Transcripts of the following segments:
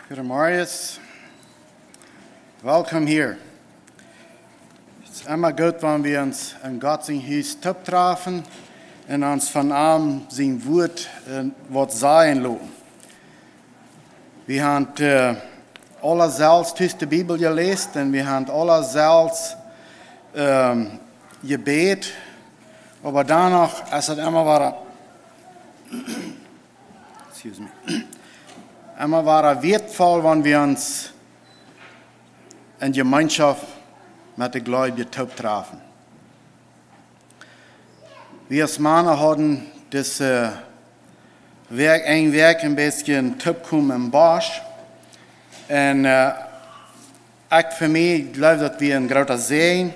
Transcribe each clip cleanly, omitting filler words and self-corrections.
Goedemorgen. Welkom hier. Het is immer goed wanneer we ons in God zijn huis treffen en ons van hem zijn woord wat zeggen laten. We hebben alle zelfs thuis de Bijbel gelezen en we hebben alle zelfs gebed. Maar daarna is het immer waar. Excuse me. Immer war wertvoll, wenn wir uns in Gemeinschaft mit den Gläubigen treffen. Wir als Männer hatten das Werk ein bisschen Tupkum im Bosch. Und ich für mich glaube, dass wir ein großer Segen,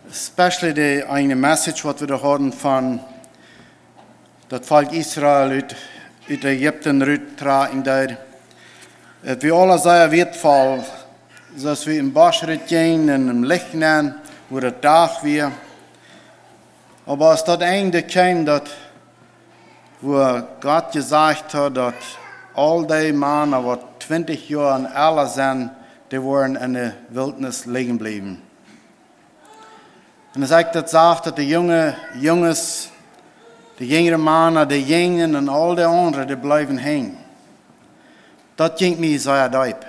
especially die eine Message, was wir da hatten von das Volk Israel uit Egypten uittragen daar. Het we alle zijn wertvoll, zoals we in Bosch gaan en im Licht nemen, hoe het dag weer. Aber als dat einde kwam, dat wo Gott gesagt hat, dat al die Männer, wat 20 Jahre alle zijn, die worden in de Wildnis liggen blijven. En als ik dat zag, dat de jongens, de jongere mannen, de jongen en al de anderen, die blijven heen. Dat ging mij zeer diep.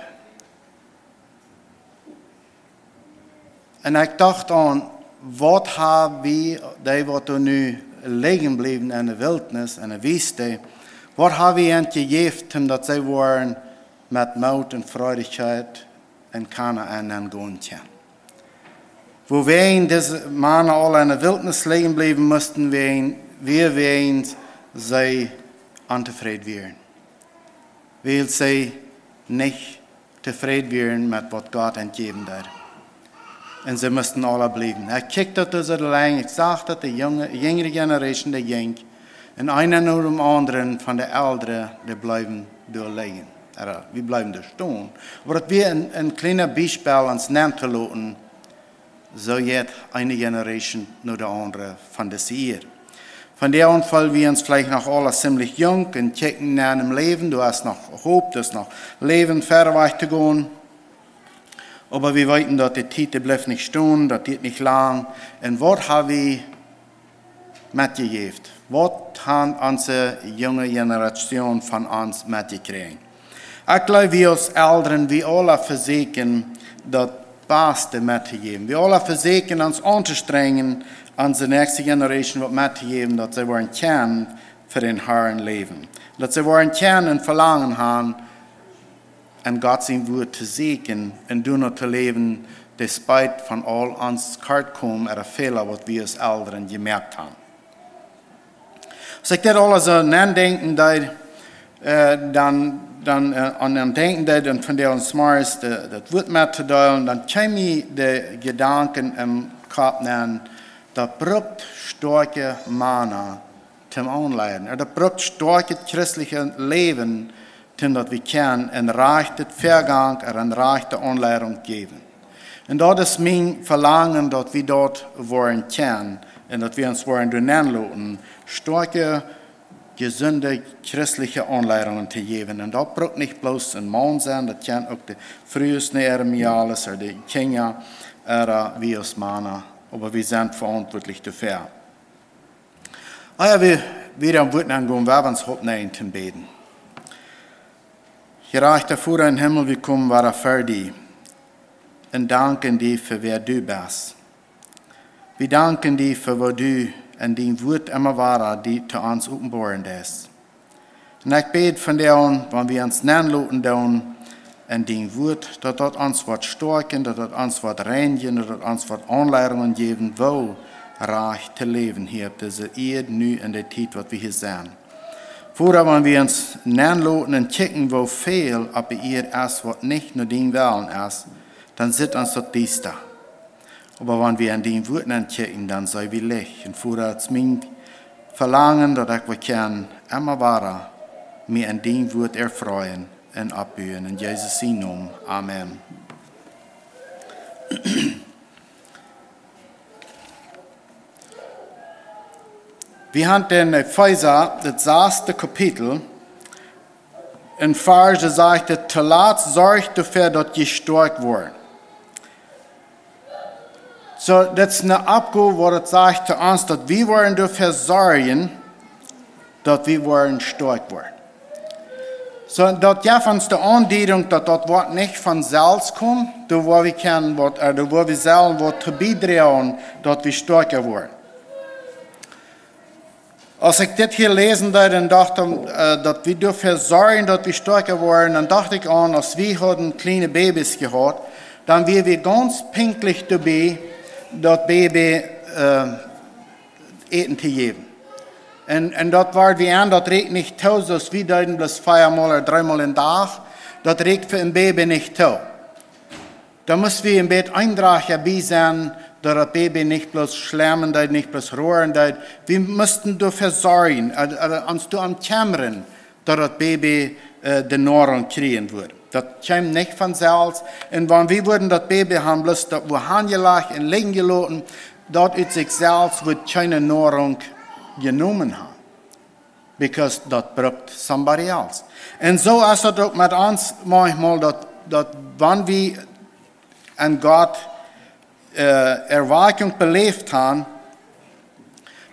En ik dacht aan, wat hebben we, die wat er nu liggen blijven in de wildnis, in de wüste, wat hebben we hen gegeven, dat zij waren met moed en freudigheid en Kanaan en gaan kunnen. Wo wir diese Männer alle in der Wildnis liegen bleiben mussten, wir wollen sie unzufrieden werden. Weil sie nicht zufrieden werden mit was Gott entgeben hat. Und sie mussten alle bleiben. Ich kickte das so lange, ich sagte, die jüngere Generation, die jung, und einer nur dem anderen von der Älteren, die bleiben durchliegen. Wir bleiben da stehen. Aber dass wir ein kleines Beispiel uns nennen zu lassen, so jetzt eine Generation nur der andere von der Jahr. Von der Unfall wir uns vielleicht noch alle ziemlich jung und checken in einem Leben, du hast noch Hoffnung, du hast noch Leben verweicht zu gehen. Aber wir wissen, dass die Zeit bleibt nicht stehen, das geht nicht lang. Und was haben wir mitgegeben? Was hat unsere junge Generation von uns mitgekriegt? Ich glaube, wir als Eltern, wir alle versuchen, das Beste mitzugeben. Wir alle versuchen, uns anzustrengen, unsere nächste Generation wird mitzugeben, dass sie wollen kennen für den Herrn leben. Dass sie wollen kennen und verlangen haben, an Gott sein Wort zu segnen und nur zu leben, despite von all uns Kartkommen oder Fehler, was wir als Eltern gemerkt haben. Als ich das alles so nachdenken, dann an dem Denken, und von der uns Mars das Wort mitzuteilen, dann kam mir der Gedanken im Kopf nennen, das braucht starke Männer zum Anleiten. Das braucht starke christliche Leben, dass wir können ein reiches Vergang oder eine reiche Anleitung geben. Und das ist mein Verlangen, dass wir dort wollen können und dass wir uns wollen durchnehmlassen, starke, gesunde christliche Anleitungen zu geben. Und das braucht nicht bloß ein Mann sein, das kann auch die frühesten Eremiales oder die Kinder oder wir als Männer. Aber wir sind verantwortlich dafür. Wir wieder am Wort angehen, wir uns aufnehmen zum Beten. Gerechter Vater im Himmel, wir kommen wieder für dich und danken dir für wer du bist. Wir danken dir für was du in dein Wort immer war, die zu uns offenbaren ist. Und ich bete von dir an, wenn wir uns nennen lassen, in dein Wort, dass das uns was stärken, dass das uns was reinigen, dass das uns was Anleitungen geben, wo reich zu leben hier auf dieser Erde, nu in der Zeit, was wir hier sehen. Vorher, wenn wir uns nennen lassen und checken, wo viel auf der Erde ist, was nicht nur dein Willen ist, dann sieht uns das dies da. Aber wenn wir an den Worten checken, dann sei wir Licht. Und vorher ist mein Verlangen, dass ich kann immer weiter mir an den Wort erfreuen und abbühen. In Jesus' Namen. Amen. Wir haben den Epheser, das 6. Kapitel, in Vers, der sagte, te laat zorgt dafür, dass je stark wordt. So, das ist eine Abgabe, wo es sagt zu uns, dass wir wollen dafür sorgen, dass wir wollen stark werden. So, das gibt uns die Andienung, dass das Wort nicht von selbst kommt, da wo wir können, da wo wir selber zu beitragen, dass wir stärker werden. Als ich das hier lesen würde und dachte, dass wir dafür sorgen, dass wir stärker werden, dann dachte ich an, als wir hatten kleine Babys gehabt, dann wären wir ganz pünktlich dabei, das Baby eten zu geben. Und das war wie an, das regt nicht zu, so wie deuten bloß 4-mal oder 3-mal im Tag, das regt für ein Baby nicht zu. Da müssen wir im Bett Eintrag dabei sein, dass das Baby nicht bloß schlemmen, nicht bloß rohren. Wir müssten dafür sorgen, uns zu kämmern, dass das Baby die Nahrung kriegen würde. Das kommt nicht von selbst. Und wenn wir würden das Baby haben, bloß das wo angelegt und liegen gelassen, dort in sich selbst wird keine Nahrung genommen haben. Because das braucht somebody else. Und so ist es auch mit uns manchmal, dass wenn wir an Gott Erweckung belebt haben,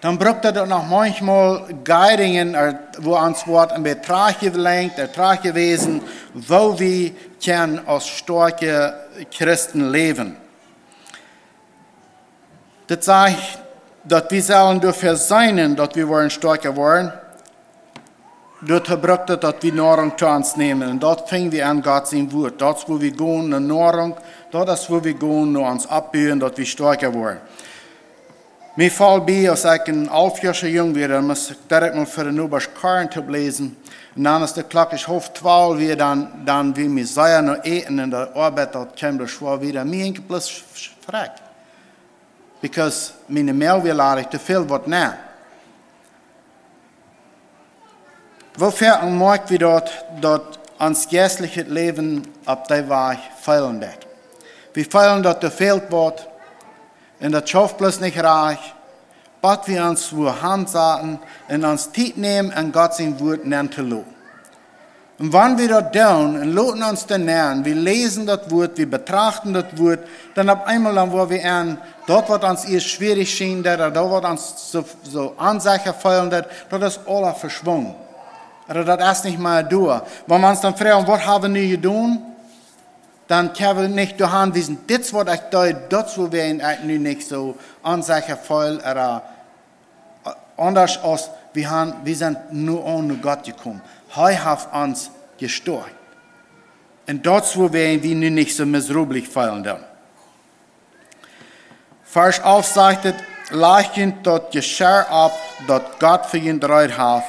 dann braucht er noch manchmal Guidungen, wo uns Wort in Betracht gelenkt, Betracht gewesen, wo wir können als starke Christen leben. Das sagt, dass wir sollen dafür sein, dass wir wollen stärker werden. Dort braucht es, dass wir Nahrung zu uns nehmen. Und dort fängen wir an, Gott sein Wort. Dort, wo wir gehen, eine Nahrung, dort ist, wo wir gehen, nur uns abbauen, dass wir stärker werden. Mir fällt bei, als ich ein 11-jähriger Junge war, dann muss ich direkt mal für den Oberschkarren lesen. Und dann ist die Glocke 11:30 wieder, dann wie wir sehr noch eten in der Arbeit, dort kommt der Schwur wieder. Mir hängt bloß fragt. Because meine Melville lade ich zu viel wird nehmen. Wofür merken wir dass uns geistliches Leben auf der Weg fehlen wird? Wir fehlen, dass der fehlt wird, und das schafft bloß nicht reich, aber wir uns wo Hand sagen und uns Zeit nehmen, und Gott sein Wort nennen zu lassen. Und wenn wir das tun und lassen uns dann lernen, wir lesen das Wort, wir betrachten das Wort, dann auf einmal, wo wir an, dort wird uns erst schwierig schien, da wird uns so Ansagen fallen, das ist alles verschwunden. Oder das ist nicht mehr durch. Wenn wir uns dann fragen, was haben wir getan, dann können wir nicht durch wissen, das wird echt deutlich, das wo wir eigentlich nicht so Ansagen fallen, oder anders als wir sind nur ohne Gott gekommen. Er hat uns gestärkt. Und dort, wo wir nicht so miserabel fallen dann. Vers 11 sagt, leichen das Geschirr ab, das Gott für ihn bereit hat,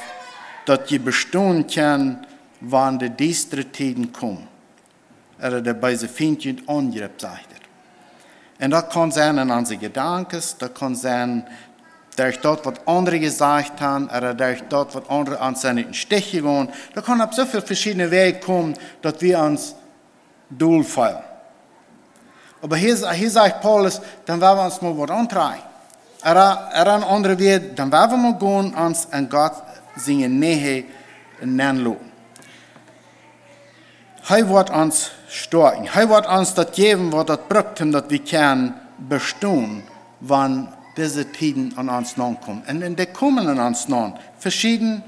dass je bestehen kann, wann die düstere Zeiten kommen. Oder der bei sich Findchen angreift, sagt er. Und das kann sein in unseren Gedanken, das kann sein, durch das, was andere gesagt haben, oder durch das, was andere uns in den Stich gegangen. Da kann auf so viele verschiedene Wege kommen, dass wir uns durchfallen. Aber hier sagt Paulus, dann werden wir uns mal was antreiben. Oder ein anderer Weg, dann werden wir mal gehen, uns an Gott seine Nähe nennen lassen. Er wird uns stärken. Er wird uns das geben, was das braucht, dass wir können bestehen, wann diese Tiden an uns kommen. Und die kommen an uns nach. Verschieden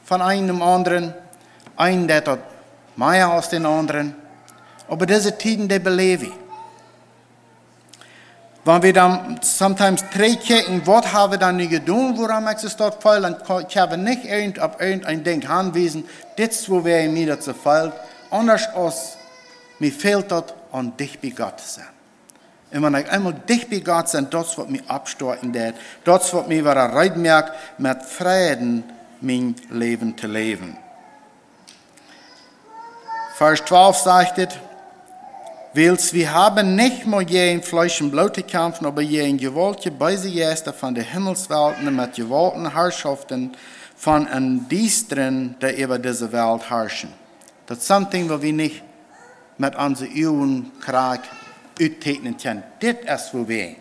von einem anderen. Ein, der hat mehr als den anderen. Aber diese Tiden, die beleben. Wenn wir dann sometimes kicken, was haben wir dann nicht getan, woran ist es dort fall, dann können wir nicht auf irgendein Ding anweisen, das, wo wir mir dazu fällt, anders als mir fehlt das, an dich bei Gott zu sein. Und wenn ich einmal dich bei Gott sein, das wird mir abstarten, das wird mir wieder reitmerk, mit Frieden mein Leben zu leben. Vers 12 sagt es, Wils, wir haben nicht mehr je in Fleisch und Blut zu kämpfen, aber je in gewaltige Beisegäste von der Himmelswelten mit gewaltigen Herrschaften von einem Düsteren, der über diese Welt herrschen. Das ist something, was wir nicht mit unseren Augen Krieg uittekenen können. Das ist, wo wir.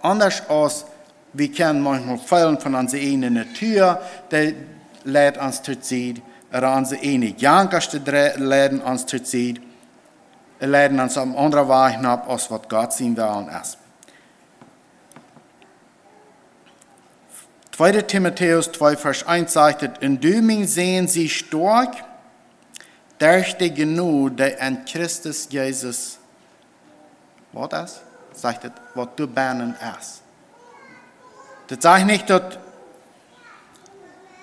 Anders als wir können manchmal fehlen von unserer eigenen Natur, der lädt uns zu ziehen. oder onze ene jankers te leiden ons ter tijd, leiden ons op een andere weg op als wat God zien wil is. 2. Timotheus 2, Vers 1 sagt het, en du, mijn zeen, zie stark, durch die Genade, die in Christus Jesus, wat is? Sagt het, wat du benen is. Dat zegt niet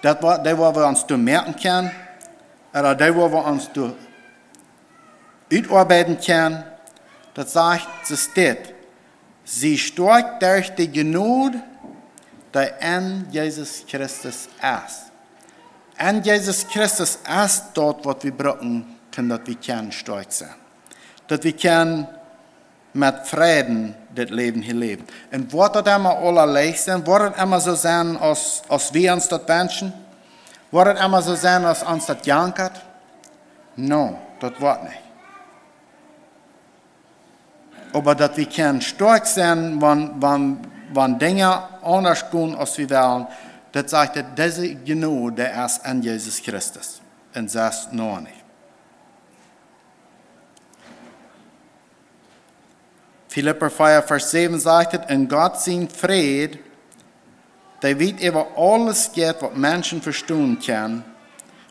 dat wat we ons te merken kunnen, oder dat wat we ons te uitarbeiten kunnen. Dat zegt, es steht, sie stark durch die Genade, die in Jesus Christus is. En Jesus Christus is dat wat we brauchen, dat we kunnen stark zijn. Dat we kunnen met vrede dit leven hier leven. En wordt dat immer allerlei zijn? Wordt het immer zo zijn als we ons dat wensen? Wordt het immer zo zijn als ons dat jankert? No, dat wordt niet. Maar dat we kunnen stark zijn, wanneer dingen anders gaan als we willen, dat zegt dat deze genade is in Jezus Christus. En zelfs nog niet. Philipper 4, Vers 7 zegt het, en God zijn vrede, die weet over alles geht, wat mensen verstaan kunnen,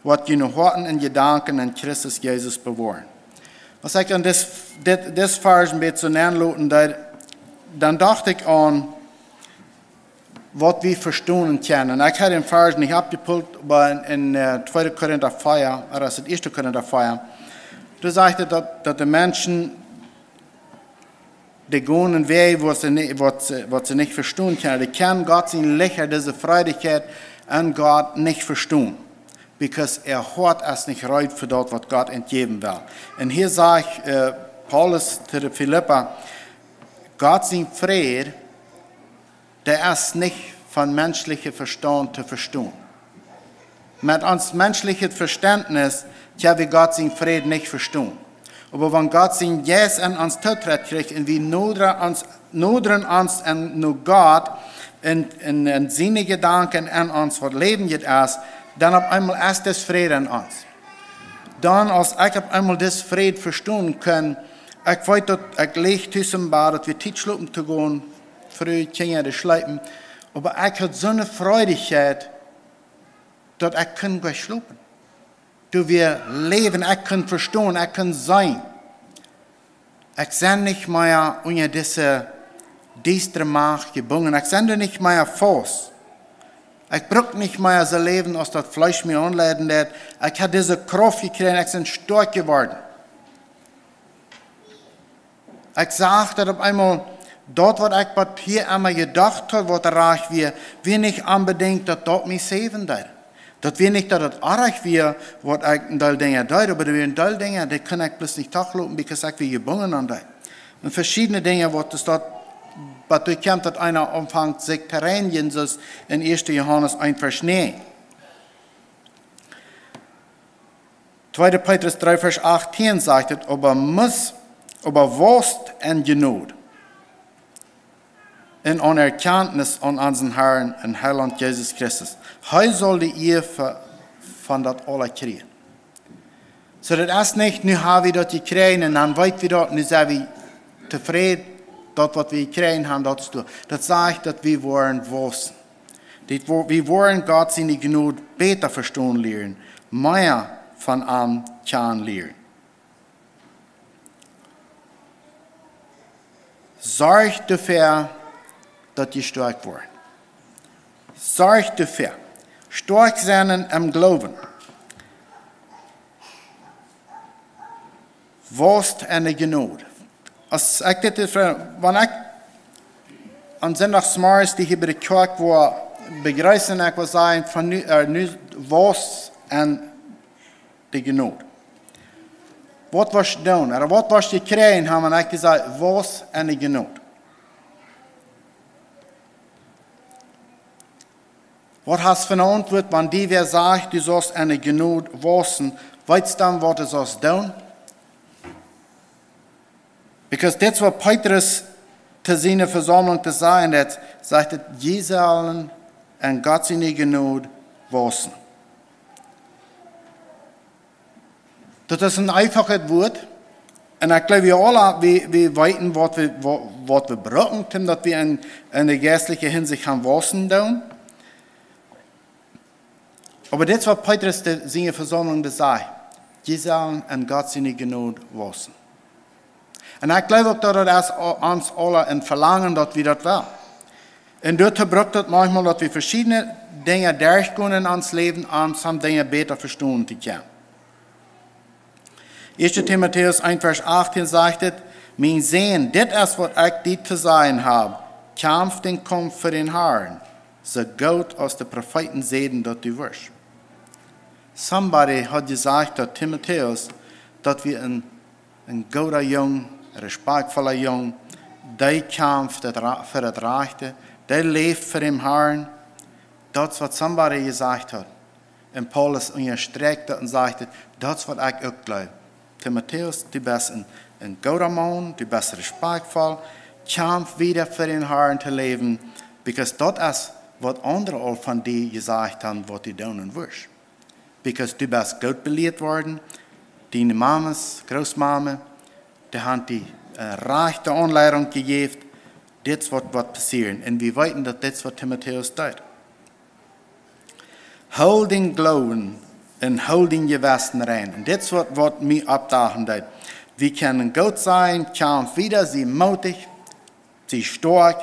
wat je harten en gedanken in Christus Jezus bewahren. Als ik dan dit vers een beetje aanloten, dan dacht ik aan wat we verstaan kunnen. Ik had een vers niet opgepult, maar in 2. Korinther 4, oder is het 1. Korinther 4, da zegt het dat de mensen die gaan een weg wat ze niet verstaan kunnen. Die kunnen God zijn licht, deze vrijheid en God niet verstaan. Because hart is niet rijp voor dat wat God entgeven wil. En hier zegt Paulus te de Philipper, God zijn vrede, der is niet van menselijke verstand te verstaan. Met ons menselijke verständnis kunnen we God zijn vrede niet verstaan. Aber wenn Gott sein Yes in uns toetritt kriegt und wir noderen uns an nur Gott in seine Gedanken in uns, was Leben jetzt ist, dann auf einmal ist das Friede in uns. Dann, als ich auf einmal das Friede verstehen kann, ich weiß, dass ich liege tussen Bad, dass wir Zeit schlupen zu gehen, früh Kinder zu schleifen, aber ich habe so eine Freudigkeit, dass ich kann gleich schlupen. Du wir leben, ich kann verstehen, ich kann sein. Ich bin nicht mehr unter diese düstere Macht gebunden. Ich bin nicht mehr fast. Ich brauche nicht mehr so leben, als das Fleisch mir anleiten wird. Ich habe diese Kraft gekriegt, ich bin stark geworden. Ich sage, dass auf einmal, dort, was ich hier einmal gedacht habe, was erreicht wird, wir nicht unbedingt, dass dort mich sehen wird. Dat wir nicht, dass das erreicht wird, was ich ein Teil Dinge deut, aber ein Teil Dinge, die kann ich bloß nicht tachlopen, because ich will gebunden an das. Und verschiedene Dinge, was das dort, was du kommt, dass einer anfängt, sich terränien, so in 1. Johannes 1, Vers 9. 2. Petrus 3, Vers 18 sagt es, aber was en Genade in Anerkenntnis an unseren Herrn und Heiland Jesus Christus. Hij soll die ihr von das alle kriegen. So das ist nicht, nu haben wir das gekriegt und dann weit wir dort, nu sind wir zufrieden, das, was wir gekriegt haben, das zu tun. Das sagt, dass wir wollen wissen. Wir wollen Gott seine Gnade besser verstehen lernen, mehr von ihm kennenlernen. Sorg dafür, dass ihr stark wird. Sorg dafür. Stark sein im Glauben. Wost in der Gnade. Als ich dit wenn ich am Sonntagsmorgens die hier bei der Kirche war, begreifen ich was sagen von wost in der Gnade. Was was du tun? Oder was was du kriegen, haben wir gesagt, wost in der Gnade. Was hast du für eine Antwort, wenn die wer sagt, du sollst eine Gnade waschen, weißt du dann, was du sollst tun? Because that's what Petrus zu seiner Versammlung zu sagen hat, sagt, je sollen an Gott seine Gnade waschen. Dat is een einfaches Wort. En ik glaube, wir alle, wir weten, was wir brauchen, damit wir in der geistlichen Hinsicht gaan wassen doen. Aber das war Petrus seine Versammlung sagt. Die sollen an Gott seine Gnade wassen. Und ich glaube auch, dass das uns alle ein Verlangen, dass wir das wollen. Und dort braucht es manchmal, dass wir verschiedene Dinge durchgehen in uns Leben, um some Dinge besser verstehen zu können. 1. Timotheus 1, Vers 18 sagt es, mein Sehen, das ist, was ich dir zu sagen habe, kämpf den Kampf für den Herrn, so gut aus den Propheten sehen, dass du wirst. Somebody hat gesagt, dass Timotheus, dass wir ein guter Jung, respektvoller Jung, der kämpft für das Rechte, der lebt für den Herrn. Das ist, was somebody gesagt hat. Und Paulus unterstreckt und sagt, das ist, was ich auch glaube. Timotheus, du bist ein guter Mann, du bist respektvoll, kämpf wieder für den Herrn zu leben, because das ist, was andere auch von dir gesagt haben, was du tun wirst. Because du bist gut belehrt worden, deine Mamas, Großmama, die haben die rechte Anleitung gegeben, das wird was passieren. Und wir wissen, dass das, was Timotheus tut. Hol den Glauben und hol den Gewissen rein. Und das wird, was mir abdachen tut. Wir können gut sein, kämpfen wieder, sie mutig, sie stark.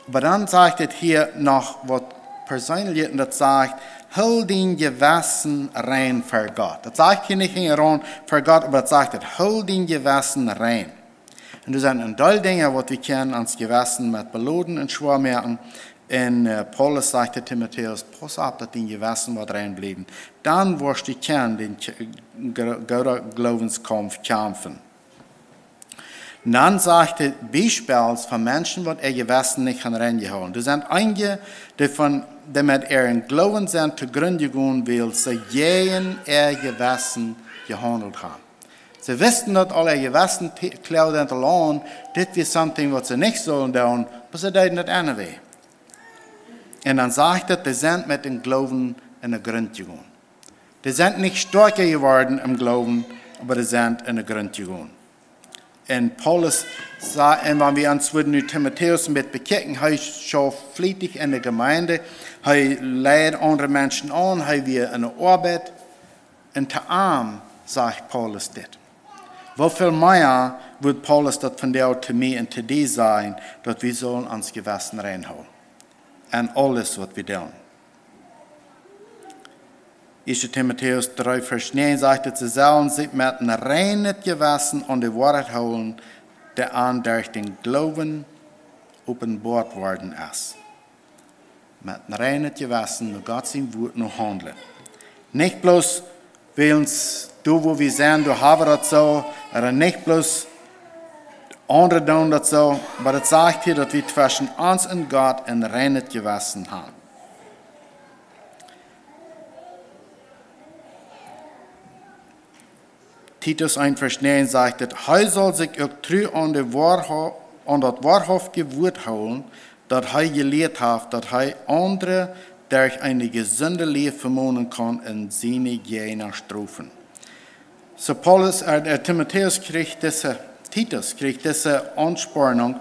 Aber dann sagt es hier noch, was persönlich das sagt, hol den Gewissen rein für Gott. Das sagt hier nicht rein für Gott, aber das sagt, hol den Gewissen rein. Und das sind ein Teil Dinge, was wir können ans Gewissen mit Beladen und schwer merken. Und Paulus sagte Timotheus, pass auf, dass dein Gewissen wird reinbleiben. Dann wirst du den Glaubenskampf kämpfen. Und dann sagte Beispiel von Menschen, die ihr Gewissen nicht reingehauen. Das sind einige, die mit ihren Glauben sind, zugrunde gehen will, sie jeden ihr Gewissen gehandelt haben. Sie wissen, dass alle ihr Gewissen klaut und allein, das ist etwas, was sie nicht sollen tun, aber sie tun das anyway. Und dann sagt er, die sind mit dem Glauben in der Grund gegangen. Die sind nicht stärker geworden im Glauben, aber die sind in der Grund gegangen. Und Paulus sagt, wenn wir uns mit Timotheus mit bekicken, er ist schon fleißig in der Gemeinde, er leitet andere Menschen an, er wird in der Arbeit. Und zu arm, sagt Paulus das. Wie viel mehr wird Paulus das von dir zu mir und zu dir sagen, dass wir sollen ans Gewissen reinhauen. Und alles, was wir tun. 1. Timotheus 3, Vers 9 sagt, sie sollen sich mit einem reinen Gewissen an die Wahrheit holen, der an durch den Glauben offenbart worden ist. Mit einem reinen Gewissen, nur Gott sein Wort noch handeln. Nicht bloß, weil uns, du, wo wir sind, du haben das so, oder nicht bloß, andere tun das so, aber es sagt hier, dass wir zwischen uns und Gott ein reines Gewissen haben. Titus 1, Vers 9 sagt, er soll sich auch treu an das wahrhaftige Wort holen, das er gelehrt hat, dass er andere durch eine gesunde Lehre vermonen kann in seine Gene Strophen. So Timotheus kriegt Titus kriegt diese Anspornung,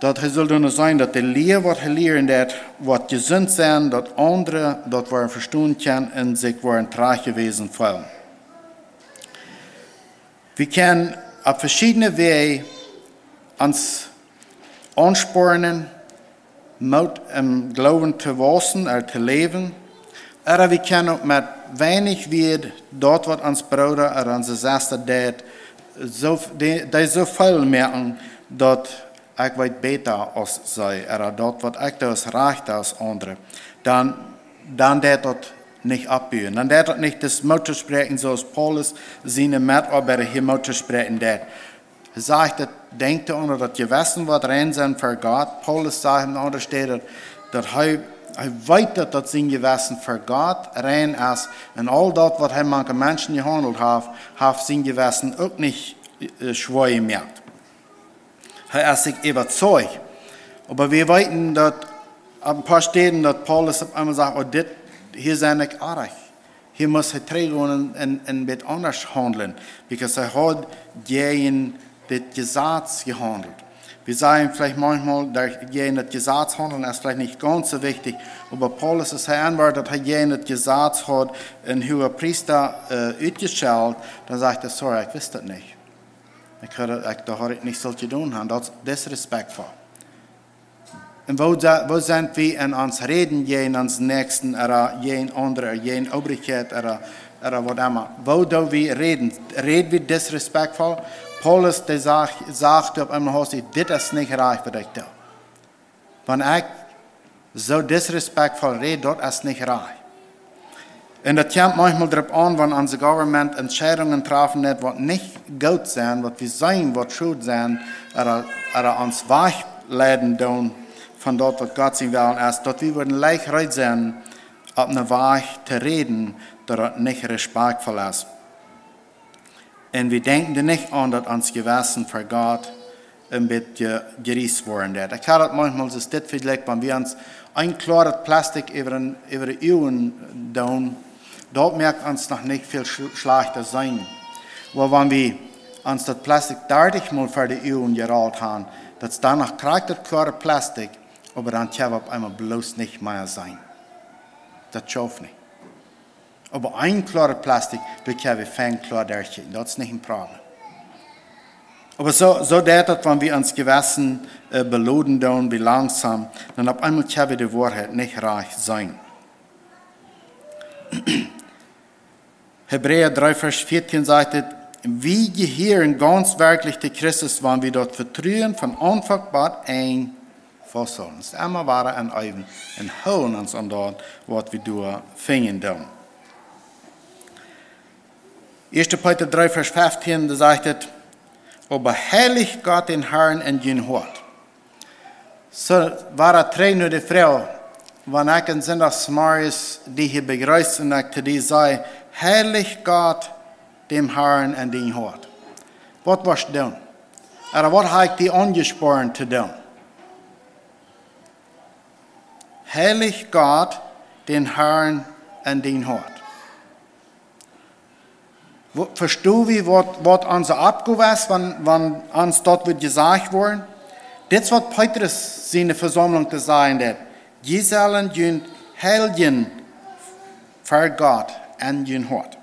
dass er soll dann sein, dass die Lehre, was er lernt, wird gesund sein, dass andere das verstehen können und sich treu gewesen fühlen. Wir können auf verschiedene Wege uns anspornen, Mut im Glauben zu wachsen oder zu leben. Oder wir können auch mit wenig wird dort, was uns Bruder oder unsere Schwester tut, die so viel merken, dass ich weit besser als sei, oder dort, was ich das reicht als andere, dann wird das nicht abbühen. Dann wird das nicht das Mut zu sprechen, so als Paulus seine Mitarbeiter hier Mut zu sprechen. Er sagt, denkt an das Gewissen, was rein sind für Gott. Paulus sagt an anderer Stelle, dass er weiß, dass sein Gewissen für Gott rein ist. Und all das, was er manche Menschen gehandelt hat sein Gewissen auch nicht schwer gemerkt. Er ist sich überzeugt. Aber wir wissen, dass an ein paar Stellen, dass Paulus auf einmal sagt, oh, hier sind nicht arg. Hier muss er trägen ein bisschen anders handeln, because er hat gegen das Gesetz gehandelt. Wir sagen vielleicht manchmal, gegen das Gesetz handeln ist vielleicht nicht ganz so wichtig, aber Paulus ist hier antwortet, dass er gegen das Gesetz hat, ein hoher Priester ausgestellt, dann sagt er, sorry, ich wusste das nicht. Da hatte ich nicht so zu tun haben, das ist disrespektvoll. Und wo sind wir in uns Reden gegen uns Nächsten, oder gegen andere, gegen Obrigkeit, oder was immer? Wo do wir reden wir disrespektvoll? Paulus der sagt auf einmal, das ist nicht reich, was ich tue. Wenn ich so disrespektvoll rede, das ist nicht reich. Und das kommt manchmal darauf an, wenn unser Government Entscheidungen treffen, die nicht gut sind, was wir sagen, was schuld sind, oder uns wegleiten tun von dort, was Gott sein will, ist, dass wir würden leicht bereit sein, auf eine Weg zu reden, dass nicht respektvoll ist. Und wir denken nicht an, dass uns Gewissen für Gott ein bisschen gerissen worden ist. Ich habe manchmal, das ist das vielleicht, wenn wir uns ein klares Plastik über die Uhren tun, dort merkt uns noch nicht viel schlechter sein. Aber wenn wir uns das Plastik 30 Mal für die Uhren gerollt haben, dass danach kriegt das klare Plastik, aber dann kann auf einmal bloß nicht mehr sein. Das schafft nicht. Aber ein klares Plastik, da können wir fein klar durchgehen. Das ist nicht ein Problem. Aber so das, wenn wir uns Gewissen belohnen tun, wie langsam, dann auf einmal können wir die Wahrheit nicht reich sein. Hebräer 3, Vers 14 sagt, wie gehören ganz wirklich zu Christus, wenn wir dort vertrauen von Anfang an festhalten. Es ist immer wahr an Eiven, und holen uns an dort, was wir da finden tun. 1. Petrus 3, Vers 15, da sagt es, aber heilig Gott den Herrn in den Hort. So war drei nur die Frau, wenn ich in Sonntagsmorgens die hier begrüßt und ich zu dir sage, heilig Gott dem Herrn in den Hort. Was warst du tun? Oder was habe ich dir angesprochen zu tun? Heilig Gott den Herrn in den Hort. Verstehst du, was unser Abgabe ist, wenn uns dort wird gesagt worden? Das wird Petrus seine Versammlung zu sagen hat. Die sollen den Heiligen für Gott in den Hort.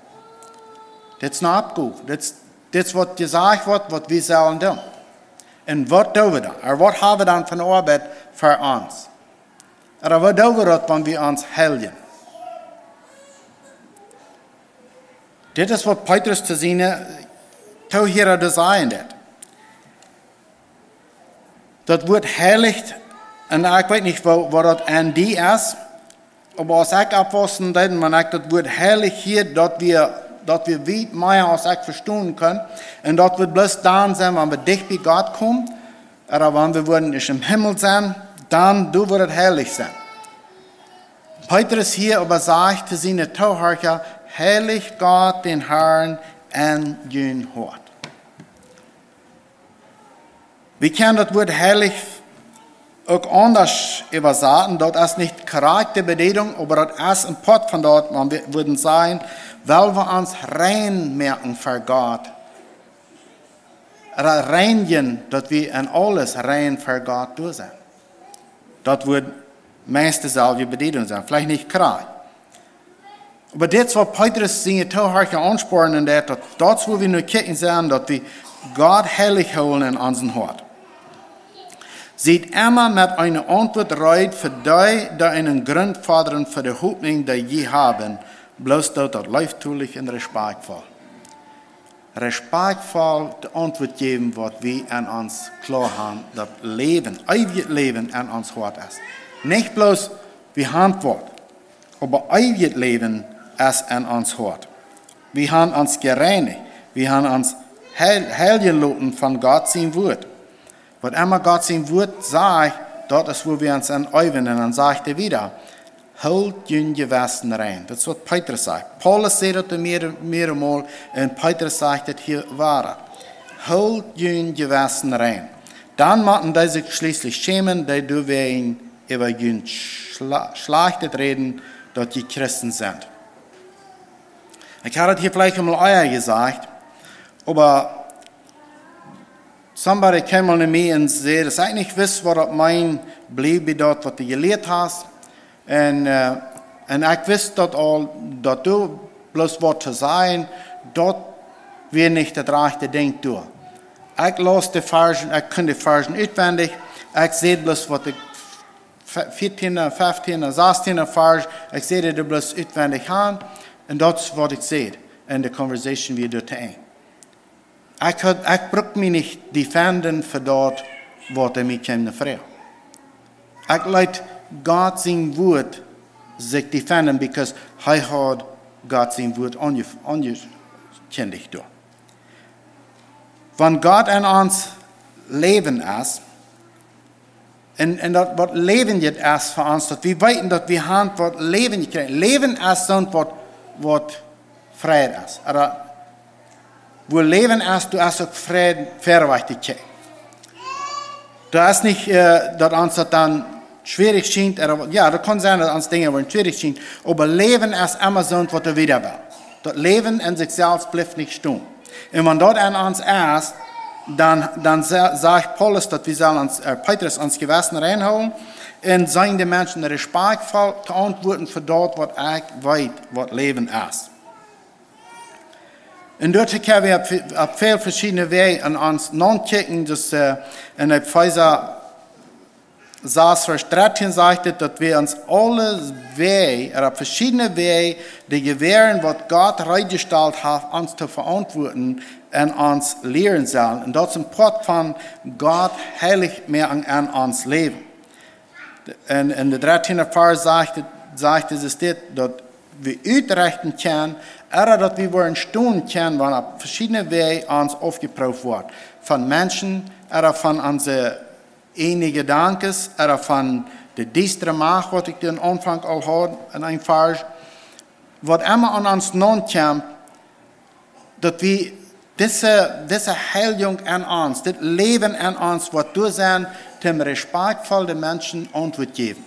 Das ist eine Abgabe. Das wird gesagt wird, was wir sollen tun. Und was tun wir dann? Oder was haben wir dann von Arbeit für uns? Oder was tun wir dort, wenn wir uns heiligen? Das ist, was Petrus zu seine Tauhierer designt hat. Das wird heilig, und ich weiß nicht, wo das an die ist, aber als ich abwasser, wenn ich das wird heilig hier, dass wir weit mehr als ich verstehen können, und das wird bloß dann sein, wenn wir dicht bei Gott kommen, oder wenn wir würden im Himmel sein, dann wird es heilig sein. Petrus hier aber sagt zu seinen Tauhierer, heilig Gott den Herrn in den Hort. Wir können das Wort heilig auch anders übersetzen. Das ist nicht korrekte Bedeutung, aber das ist ein Part von dort, man würden sagen, weil wir uns rein merken für Gott. Reinigen, dass wir in alles rein für Gott durch sind. Das wird meistens selbe Bedeutung sein, vielleicht nicht korrekt. Aber das, was Petrus seine Tauheilige anspornen, das, wo wir nur kicken sehen, dass wir Gott heilig holen in unseren Hort. Seht immer mit einer Antwort reut für die einen Grund fordern für die Hoffnung, die je haben, bloß dort das leichttulich und respektvoll. Respektvoll die Antwort geben, was wir an uns klar haben, das Leben, ewiges Leben an uns Hort ist. Nicht bloß wie Antwort, aber ewiges Leben ist an uns Hort. Wir haben uns gereinigt, wir haben uns heilgeloten von Gott sein Wort. Was immer Gott sein Wort sagt, dort ist, wo wir uns entäuben, und dann sagt er wieder, holt den Gewissen rein. Das ist, was Petrus sagt. Paulus sagt das mehrmals, und Petrus sagt das hier wahr. Holt den Gewissen rein. Dann machen die sich schließlich schämen, die du wegen über den Schlechtes reden, dass die Christen sind. Ich habe das hier vielleicht einmal euer gesagt, aber somebody came mal zu mir und sagte, dass ich nicht weiß, was das mein blieb, dort, was du gelehrt hast. Und ich wusste dort all, dass du bloß was zu sein, dort wir nicht das rechte Ding tun. Ich las die Versen, ich kann die Versen auswendig, ich sehe bloß, was die 14., 15., 16. Vers, ich sehe die bloß auswendig an, und das ist, was ich sehe in der Conversation, wie dort ein. Ich brauche mich nicht defenden für dort, was er mich käme frei. Ich leite Gott sein Wort sich defenden, because er hat Gott sein Wort angekündigt. Wenn Gott an uns Leben ist, und das, was Leben jetzt ist für uns, dass wir wissen, dass wir haben, was Leben kriegen. Leben ist so, was Freiheit ist. Also, wo Leben ist, du hast auch Freiheit, Verweichtigkeit. Da ist nicht, dass uns das dann schwierig scheint, ja, das kann sein, dass uns Dinge schwierig scheint, aber Leben ist immer so, was du wieder willst. Das Leben in sich selbst bleibt nicht stehen. Und wenn dort an uns ist, dann sagt Paulus, dass wir sollen Petrus ans Gewissen reinholen und seien die Menschen respektvoll zu antworten für dort, was ich weiß, was Leben ist. Und dort können wir auf viele verschiedene Wege an uns nachdenken, dass in Epheser 6, Vers 13 sagt, dass wir uns alle Wege, auf verschiedene Wege, die gewähren, was Gott reingestellt hat, uns zu verantworten und uns lehren sollen. Und das ist ein Punkt von Gott heilig mehr an uns leben. Und in der 13. Vers sagt es, dass wir ausrichten können, oder dass wir wollen stehen können, wenn auf verschiedene Wege uns aufgeprüft wird. Von Menschen, oder von unseren eigenen Gedanken, oder von der düsteren Macht, was ich am Anfang auch hatte, in einem Vers, was immer an uns nachkommt, dass wir diese Heilung an uns, das Leben an uns, was du sein, dem respektvollen Menschen Antwort geben.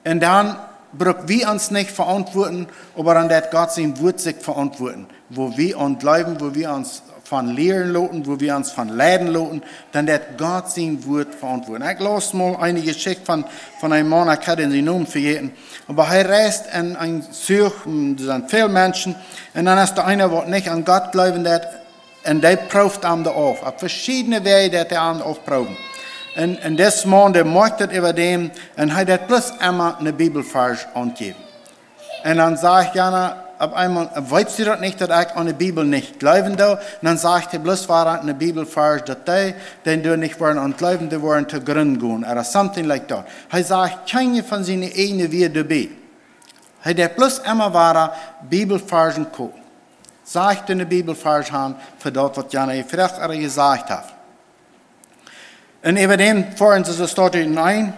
Und dann brauchen wir uns nicht verantworten, aber dann wird Gott sein Wort sich verantworten. Wo wir uns bleiben, wo wir uns von lehren lassen, wo wir uns von leiden lassen, dann wird Gott sein Wort verantworten. Ich las mal eine Geschichte von einem Mann, ich hatte den Namen vergessen, aber er reist in ein Zürich, da sind viele Menschen, und dann ist da einer, der nicht an Gott glauben wird, und der prüft ihm da auf. Auf verschiedene Wege, der ihm aufprüfen. Und das Mann, der macht das über dem, und er hat bloß einmal eine Bibelvers angegeben. Und dann sage ich gerne, auf einmal, weißt du das nicht, dass ich an die Bibel nicht glauben darf? Und dann sagt er, bloß war eine Bibelvers, dass die, den du nicht wollen an Glauben, die wollen zu Grund gehen, oder something like that. Er sagt, keine von seinen eigenen wie dabei. Er hat bloß immer war Bibelversen gekommen. Sagt eine Bibelvers haben, für das, was Jana früher gesagt hat. Und über den fahren sie so steht in ein,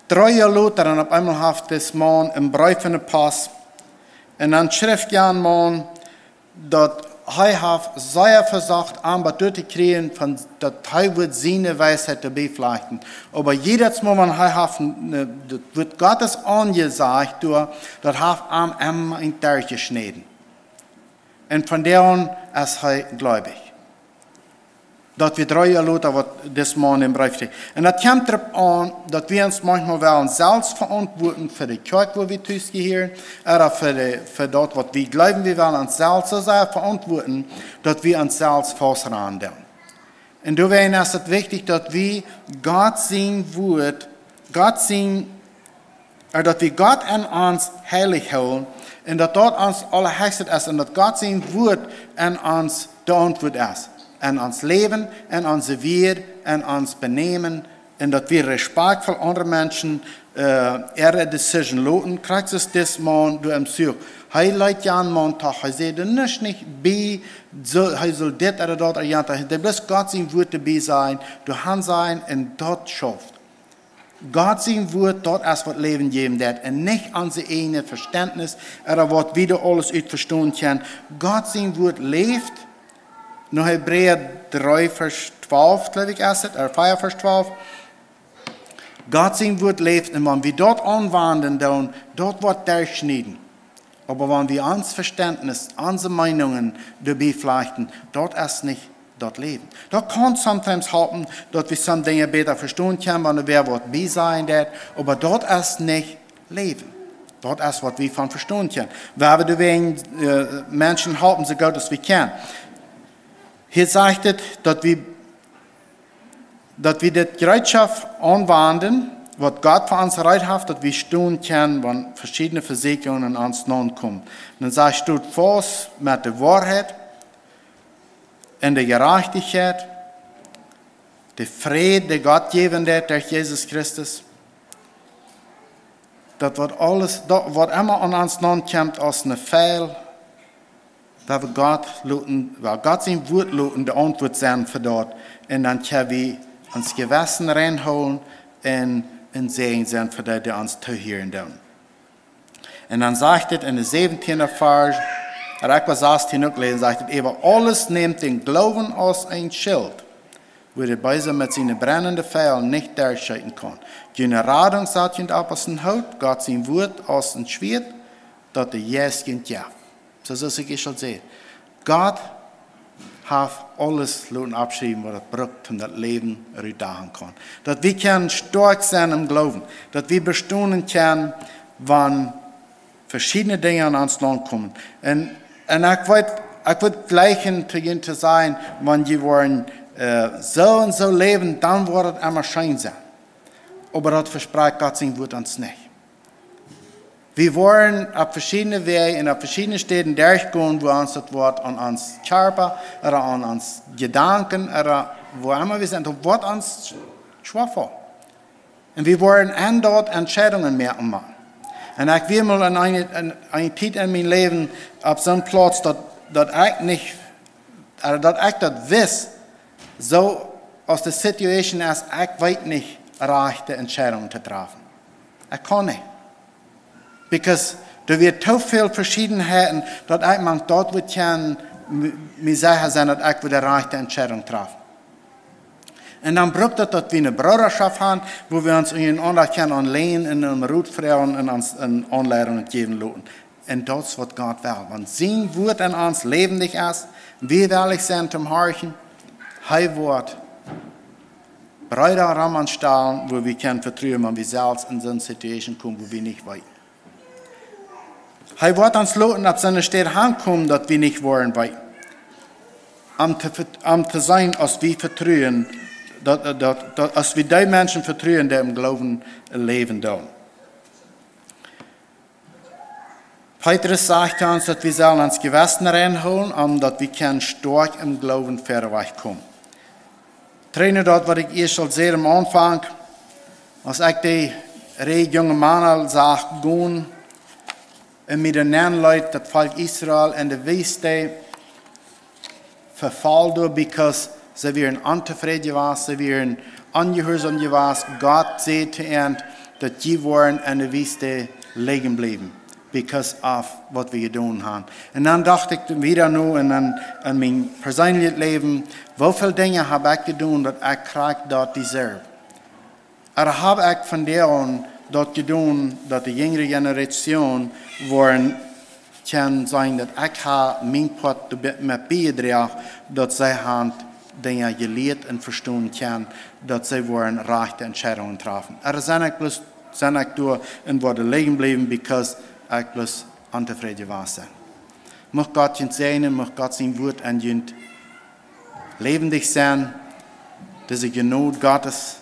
3 Jahre later, und auf einmal hat das Mann einen Brief in den Pass. Und dann schrift Jan Mann, dass er hat sehr versucht, aber dort zu kriegen, dass er wird seine Weisheit dabei flechten. Aber jedes Mal, wenn er hat, wird Gottes angesagt, dass er immer ein Teil geschnitten. Und von der an ist er gläubig. Dat we 3 Jahre later, wat das Mann im Brief steht. Und das kommt darauf an, dass wir uns manchmal selbst verantworten für die Kirche, wo wir zugehören, oder für das, was wir glauben, wir wollen uns selbst so sehr verantworten, dass wir uns selbst festhalten. Und deswegen ist es wichtig, dass wir Gott sein Wort, dass wir Gott an uns heilig halten, und dass dort uns allerheiligste ist, und dass Gott sein Wort an uns die Antwort ist. An uns Leben, an unser Wir, an uns Benehmen, und dass wir respektvoll andere Menschen ihre Decision lassen. Kriegst du das Mann, du im Zürich. Er leitet ja einen Montag, er sagt, du nicht bei, er soll das oder das oder ja, der bloß Gott sein Wort dabei sein, du kannst sein und dort schafft. Gott sein Wort, dort ist was Leben geben wird, und nicht unser eigenes Verständnis, oder was wieder alles verstehen kann. Gott sein Wort lebt. Nach Hebräer 3, Vers 12, glaube ich, ist es, oder 4, Vers 12. Gott sein Wort lebt, und wenn wir dort anwenden, dann dort wird durchschneiden. Aber wenn wir uns Verständnis, unsere Meinungen dabei flechten, dort ist nicht dort leben. Dort kann sometimes helfen, dass wir some Dinge besser verstehen können, wenn wir was bei sein wird, aber dort ist nicht leben. Dort ist, was wir von verstehen können. Wir werden Menschen helfen, so gut als wir können. Hier sagt es, dass wir das Bereitschaft anwenden, was Gott für uns bereit hat, dass wir stehen können, wenn verschiedene Versicherungen an uns nahe kommen. Und dann sagt es, fast mit der Wahrheit, in der Gerechtigkeit, der Friede, der Gott geben wird durch Jesus Christus. Das wird alles, was immer an uns nahe kommt, als eine Fehl, da wir Gott sein Wort lassen, die Antwort sein für dort. Und dann können wir uns Gewissen reinholen und in Segen sein für die uns zuhören tun. Und dann sagt es in der 17. Vers, ich was 18 auch lesen, sagt es, aber alles nimmt den Glauben als ein Schild, wo der Beiser mit seinen brennenden Pfeilen nicht durchschreiten kann. Jene Radung sagt ihn ab als ein Haut, Gott sein Wort als ein Schwert, dass der Jes geht ja. So soll ich schon sehen. Gott hat alles abschreiben, was er braucht, um das Leben retten kann. Dass wir können stark sein im Glauben. Dass wir bestehen können, wenn verschiedene Dinge an uns Land kommen. Und ich wollte gleich zu sein, wenn wir wollen so und so leben, dann wird es immer schön sein. Aber das verspricht Gott sein Wort uns nicht. Wir wollen auf verschiedene Wege, auf verschiedene Städten durchgehen, wo uns das Wort an uns Körper oder an uns Gedanken oder wo immer wir sind, das wird uns schwer vor. Und wir wollen dort Entscheidungen mehr machen. Und ich will mal an eine Zeit in meinem Leben auf so einem Platz, dass ich nicht, oder dass ich das weiß, so aus der Situation ist, ich weiß nicht, rechte Entscheidungen zu treffen. Ich kann nicht. Because da wird so viel Verschiedenheiten, dass ich manchmal dort wird mir sicher sein, dass ich die rechte Entscheidung treffe. Und dann braucht es, dass wir eine Bruderschaft haben, wo wir uns einander anlehnen und eine Rutfrauen und uns eine Anleitung geben lassen. Und das ist, was Gott will. Wenn sein Wort in uns lebendig ist, wir ehrlich sind zum Horchen, er wird Brüder anstellen, wo wir können vertrauen, wenn wir selbst in so eine Situation kommen, wo wir nicht wollen. Er wird uns lassen, ab seiner Stelle ankommen, dass wir nicht wollen, weil zu sein, als wir vertrauen, als wir die Menschen vertrauen, die im Glauben leben. Petrus sagt uns, dass wir sollen uns Gewissen reinholen, dass wir stark im Glauben vorwärts kommen. Trainer dort, was ich erst schon sehr am Anfang, als ich die junge Männer sah, gehen, und mit den Leuten, das Volk Israel in der Wüste verfallen, weil sie waren unzufrieden gewesen, sie waren ungehorsam gewesen. Gott sagt zu ihnen, dass sie waren in der Wüste liegen bleiben, because of was wir getan haben. Und dann dachte ich wieder nur in meinem persönlichen Leben, wie viele Dinge habe ich getan, dass ich dort deserve. Oder habe ich von der an dort getan, dass die jüngere Generation kann sagen, dass ich mein Part mit beigetragen, dass sie Dinge gelehrt und verstehen können, dass sie rechte Entscheidungen treffen. Aber sind ich durch und wurde liegen bleiben, because ich bloß unzufrieden war. Möchte Gott ihn segnen, möchte Gott sein Wort an ihn lebendig sein, dass die Gnade Gottes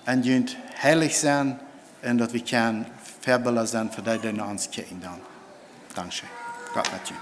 an ihn heilig sein und dass wir Vorbilder sein für die, die uns kennen. Dankeschön. Gott mit dir.